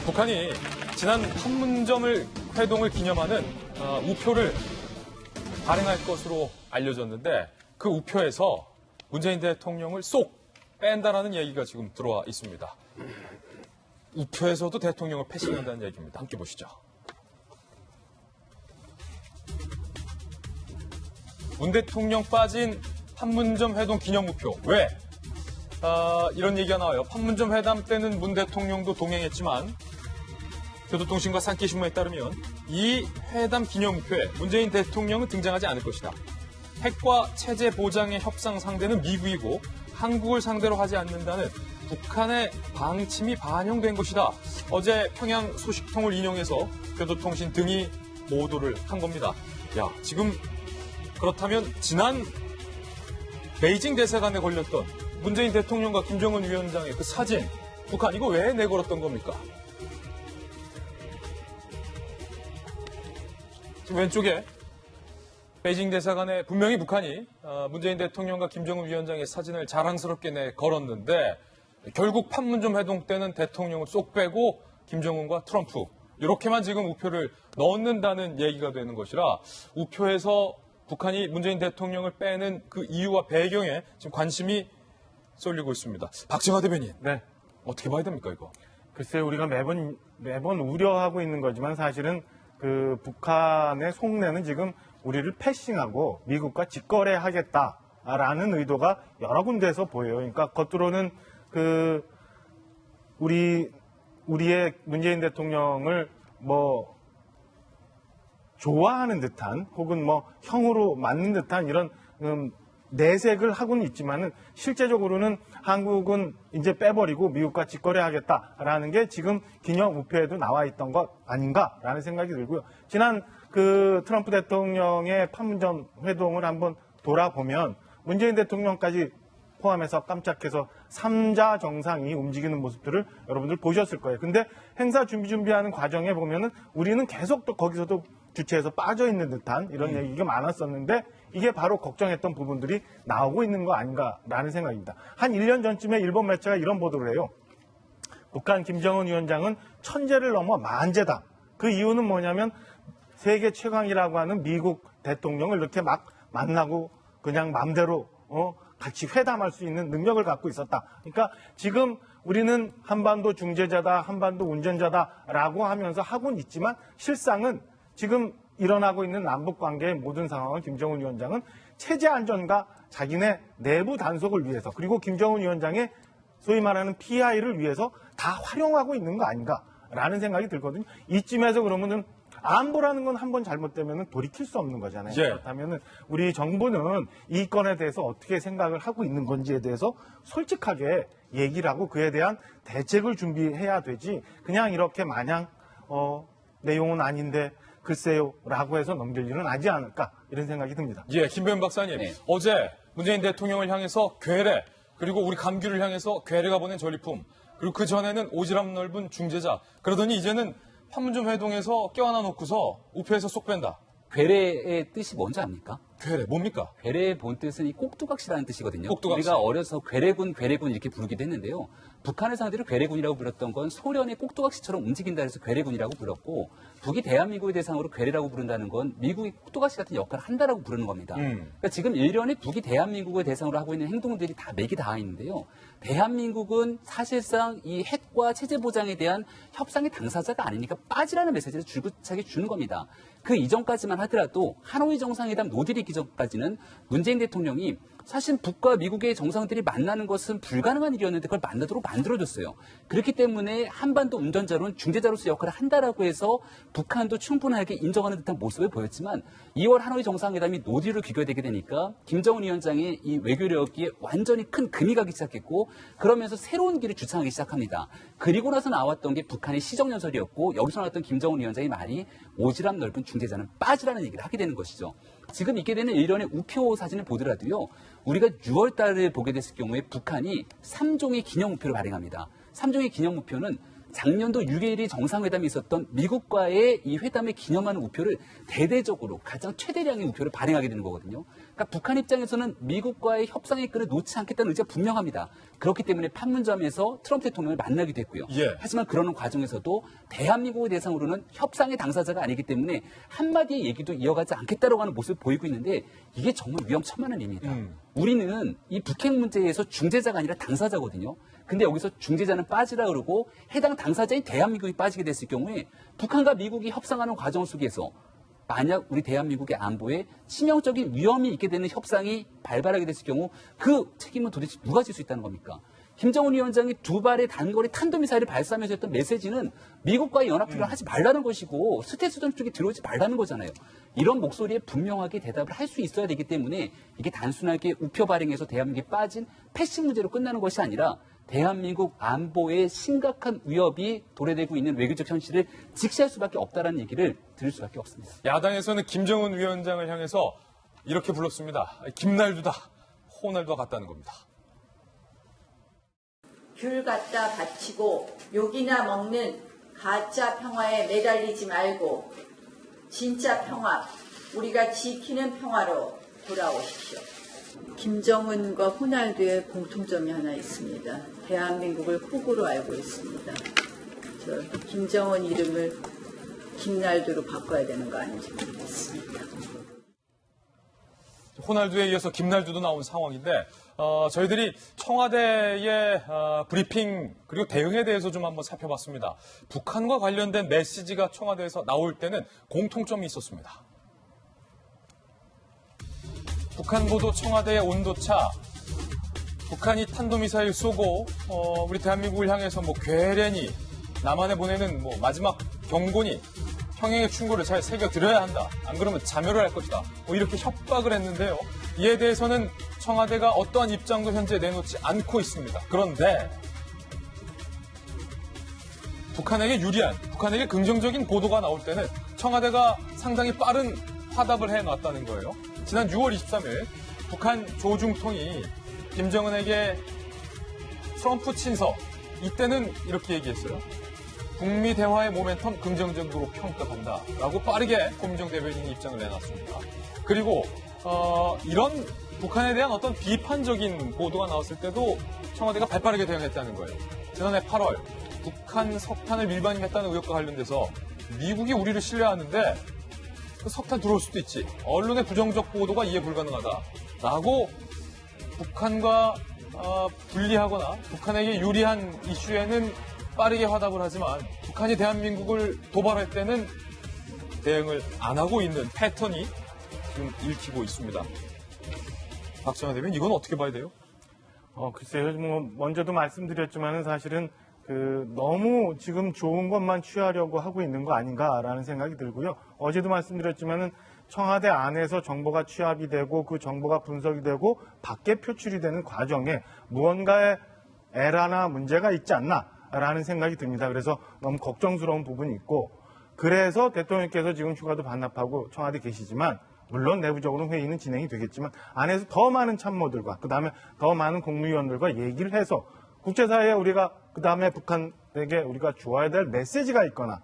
북한이 지난 판문점 회동을 기념하는 우표를 발행할 것으로 알려졌는데 그 우표에서 문재인 대통령을 쏙 뺀다라는 얘기가 지금 들어와 있습니다. 우표에서도 대통령을 패싱한다는 얘기입니다. 함께 보시죠. 문 대통령 빠진 판문점 회동 기념우표. 왜? 이런 얘기가 나와요. 판문점 회담 때는 문 대통령도 동행했지만 교도통신과 산케신문에 따르면 이 회담 기념우표에 문재인 대통령은 등장하지 않을 것이다. 핵과 체제 보장의 협상 상대는 미국이고 한국을 상대로 하지 않는다는 북한의 방침이 반영된 것이다. 어제 평양 소식통을 인용해서 교도통신 등이 보도를 한 겁니다. 야, 지금 그렇다면 지난 베이징 대사관에 걸렸던 문재인 대통령과 김정은 위원장의 그 사진, 북한 이거 왜 내걸었던 겁니까? 지금 왼쪽에 베이징 대사관에 분명히 북한이 문재인 대통령과 김정은 위원장의 사진을 자랑스럽게 내걸었는데 결국 판문점 회동 때는 대통령을 쏙 빼고 김정은과 트럼프 이렇게만 지금 우표를 넣는다는 얘기가 되는 것이라 우표에서 북한이 문재인 대통령을 빼는 그 이유와 배경에 지금 관심이 쏠리고 있습니다. 박정하 대변인, 네. 어떻게 봐야 됩니까 이거? 글쎄요, 우리가 매번 우려하고 있는 거지만 사실은 그 북한의 속내는 지금 우리를 패싱하고 미국과 직거래하겠다라는 의도가 여러 군데에서 보여요. 그러니까 겉으로는 그 우리의 문재인 대통령을 좋아하는 듯한 혹은 형으로 맞는 듯한 이런 내색을 하고는 있지만은 실제적으로는 한국은 이제 빼버리고 미국과 직거래하겠다라는 게 지금 기념 우표에도 나와 있던 것 아닌가라는 생각이 들고요. 지난 그 트럼프 대통령의 판문점 회동을 한번 돌아보면 문재인 대통령까지 포함해서 깜짝해서 3자 정상이 움직이는 모습들을 여러분들 보셨을 거예요. 근데 행사 준비하는 과정에 보면은 우리는 계속 또 거기서도 주체에서 빠져 있는 듯한 이런 얘기가 많았었는데 이게 바로 걱정했던 부분들이 나오고 있는 거 아닌가라는 생각입니다. 한 1년 전쯤에 일본 매체가 이런 보도를 해요. 북한 김정은 위원장은 천재를 넘어 만재다. 그 이유는 뭐냐면 세계 최강이라고 하는 미국 대통령을 이렇게 막 만나고 그냥 마음대로 같이 회담할 수 있는 능력을 갖고 있었다. 그러니까 지금 우리는 한반도 중재자다, 한반도 운전자다라고 하면서 하고는 있지만 실상은 지금 일어나고 있는 남북관계의 모든 상황을 김정은 위원장은 체제 안전과 자기네 내부 단속을 위해서 그리고 김정은 위원장의 소위 말하는 PI를 위해서 다 활용하고 있는 거 아닌가라는 생각이 들거든요. 이쯤에서 그러면은 안보라는 건 한번 잘못되면 돌이킬 수 없는 거잖아요. 예. 그렇다면 우리 정부는 이 건에 대해서 어떻게 생각을 하고 있는 건지에 대해서 솔직하게 얘기를 하고 그에 대한 대책을 준비해야 되지 그냥 이렇게 마냥 내용은 아닌데 글쎄요라고 해서 넘길 일은 하지 않을까 이런 생각이 듭니다. 예, 김배은 박사님. 네. 어제 문재인 대통령을 향해서 괴뢰, 그리고 우리 감귤을 향해서 괴뢰가 보낸 전리품, 그리고 그 전에는 오지랖 넓은 중재자. 그러더니 이제는 판문점 회동에서 껴안아 놓고서 우표에서 쏙 뺀다. 괴뢰의 뜻이 뭔지 압니까? 괴뢰, 뭡니까? 괴뢰의 본 뜻은 이 꼭두각시라는 뜻이거든요. 꼭두각시. 우리가 어려서 괴뢰군 이렇게 부르기도 했는데요. 북한을 상대로 괴뢰군이라고 불렀던 건 소련의 꼭두각시처럼 움직인다 해서 괴뢰군이라고 불렀고 북이 대한민국의 대상으로 괴뢰라고 부른다는 건 미국이 꼭두각시 같은 역할을 한다라고 부르는 겁니다. 그러니까 지금 일련의 북이 대한민국을 대상으로 하고 있는 행동들이 다 맥이 닿아 있는데요. 대한민국은 사실상 이 핵과 체제 보장에 대한 협상의 당사자가 아니니까 빠지라는 메시지를 줄기차게 주는 겁니다. 그 이전까지만 하더라도 하노이 정상회담 노딜 있기 전까지는 문재인 대통령이 사실 북과 미국의 정상들이 만나는 것은 불가능한 일이었는데 그걸 만나도록 만들어줬어요. 그렇기 때문에 한반도 운전자로는 중재자로서 역할을 한다라고 해서 북한도 충분하게 인정하는 듯한 모습을 보였지만 2월 하노이 정상회담이 노딜로 귀결되게 되니까 김정은 위원장의 이 외교력이 완전히 큰 금이 가기 시작했고 그러면서 새로운 길을 주창하기 시작합니다. 그리고 나서 나왔던 게 북한의 시정연설이었고 여기서 나왔던 김정은 위원장의 말이 오지랖 넓은 중재자는 빠지라는 얘기를 하게 되는 것이죠. 지금 있게 되는 일련의 우표 사진을 보더라도요. 우리가 6월 달에 보게 됐을 경우에 북한이 3종의 기념 우표를 발행합니다. 3종의 기념 우표는 작년도 6.1이 정상회담이 있었던 미국과의 이 회담을 기념하는 우표를 대대적으로 가장 최대량의 우표를 발행하게 되는 거거든요. 그러니까 북한 입장에서는 미국과의 협상의 끈을 놓지 않겠다는 의지가 분명합니다. 그렇기 때문에 판문점에서 트럼프 대통령을 만나기도 했고요. 예. 하지만 그러는 과정에서도 대한민국을 대상으로는 협상의 당사자가 아니기 때문에 한마디의 얘기도 이어가지 않겠다라고 하는 모습을 보이고 있는데 이게 정말 위험천만한 일입니다. 우리는 이 북핵 문제에서 중재자가 아니라 당사자거든요. 근데 여기서 중재자는 빠지라 그러고 해당 당사자인 대한민국이 빠지게 됐을 경우에 북한과 미국이 협상하는 과정 속에서 만약 우리 대한민국의 안보에 치명적인 위험이 있게 되는 협상이 발발하게 됐을 경우 그 책임은 도대체 누가 질 수 있다는 겁니까? 김정은 위원장이 두 발의 단거리 탄도미사일을 발사하면서 했던 메시지는 미국과의 연합훈련을 하지 말라는 것이고 스텔스전 쪽에 들어오지 말라는 거잖아요. 이런 목소리에 분명하게 대답을 할 수 있어야 되기 때문에 이게 단순하게 우표 발행해서 대한민국이 빠진 패싱 문제로 끝나는 것이 아니라 대한민국 안보에 심각한 위협이 도래되고 있는 외교적 현실을 직시할 수밖에 없다는 얘기를 들을 수밖에 없습니다. 야당에서는 김정은 위원장을 향해서 이렇게 불렀습니다. 김날두다, 호날두와 같다는 겁니다. 귤 갖다 바치고 욕이나 먹는 가짜 평화에 매달리지 말고 진짜 평화, 우리가 지키는 평화로 돌아오십시오. 김정은과 호날두의 공통점이 하나 있습니다. 대한민국을 호구로 알고 있습니다. 저 김정은 이름을 김날두로 바꿔야 되는 거 아닌지 모르겠습니다. 호날두에 이어서 김날두도 나온 상황인데 저희들이 청와대의 브리핑 그리고 대응에 대해서 좀 한번 살펴봤습니다. 북한과 관련된 메시지가 청와대에서 나올 때는 공통점이 있었습니다. 북한 보도 청와대의 온도차, 북한이 탄도미사일 쏘고 우리 대한민국을 향해서 뭐 괴뢰니 남한에 보내는 뭐 마지막 경고니 평행의 충고를 잘 새겨드려야 한다. 안 그러면 자멸을 할 것이다. 뭐 이렇게 협박을 했는데요. 이에 대해서는 청와대가 어떠한 입장도 현재 내놓지 않고 있습니다. 그런데 북한에게 유리한, 북한에게 긍정적인 보도가 나올 때는 청와대가 상당히 빠른 화답을 해놨다는 거예요. 지난 6월 23일 북한 조중통이 김정은에게 트럼프 친서, 이때는 이렇게 얘기했어요. 북미 대화의 모멘텀 긍정적으로 평가한다라고 빠르게 고민정 대변인이 입장을 내놨습니다. 그리고 이런 북한에 대한 어떤 비판적인 보도가 나왔을 때도 청와대가 발빠르게 대응했다는 거예요. 지난해 8월 북한 석탄을 밀반입했다는 의혹과 관련돼서 미국이 우리를 신뢰하는데 그 석탄 들어올 수도 있지. 언론의 부정적 보도가 이해 불가능하다라고 북한과 분리하거나 북한에게 유리한 이슈에는 빠르게 화답을 하지만 북한이 대한민국을 도발할 때는 대응을 안 하고 있는 패턴이 지금 읽히고 있습니다. 박정환 대변인, 이건 어떻게 봐야 돼요? 글쎄요, 뭐 먼저도 말씀드렸지만은 사실은 너무 지금 좋은 것만 취하려고 하고 있는 거 아닌가라는 생각이 들고요. 어제도 말씀드렸지만은 청와대 안에서 정보가 취합이 되고 그 정보가 분석이 되고 밖에 표출이 되는 과정에 무언가의 에러나 문제가 있지 않나라는 생각이 듭니다. 그래서 너무 걱정스러운 부분이 있고, 그래서 대통령께서 지금 휴가도 반납하고 청와대 계시지만, 물론 내부적으로 회의는 진행이 되겠지만 안에서 더 많은 참모들과 그다음에 더 많은 국무위원들과 얘기를 해서 국제사회에 우리가 그다음에 북한에게 우리가 주어야 될 메시지가 있거나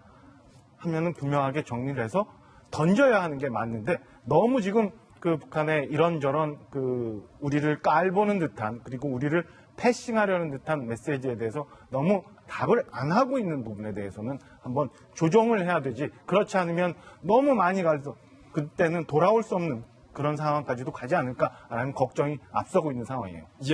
하면은 분명하게 정리를 해서 던져야 하는 게 맞는데, 너무 지금 그 북한의 이런저런 우리를 깔보는 듯한, 그리고 우리를 패싱하려는 듯한 메시지에 대해서 너무 답을 안 하고 있는 부분에 대해서는 한번 조정을 해야 되지, 그렇지 않으면 너무 많이 가서 그때는 돌아올 수 없는 그런 상황까지도 가지 않을까라는 걱정이 앞서고 있는 상황이에요. 예.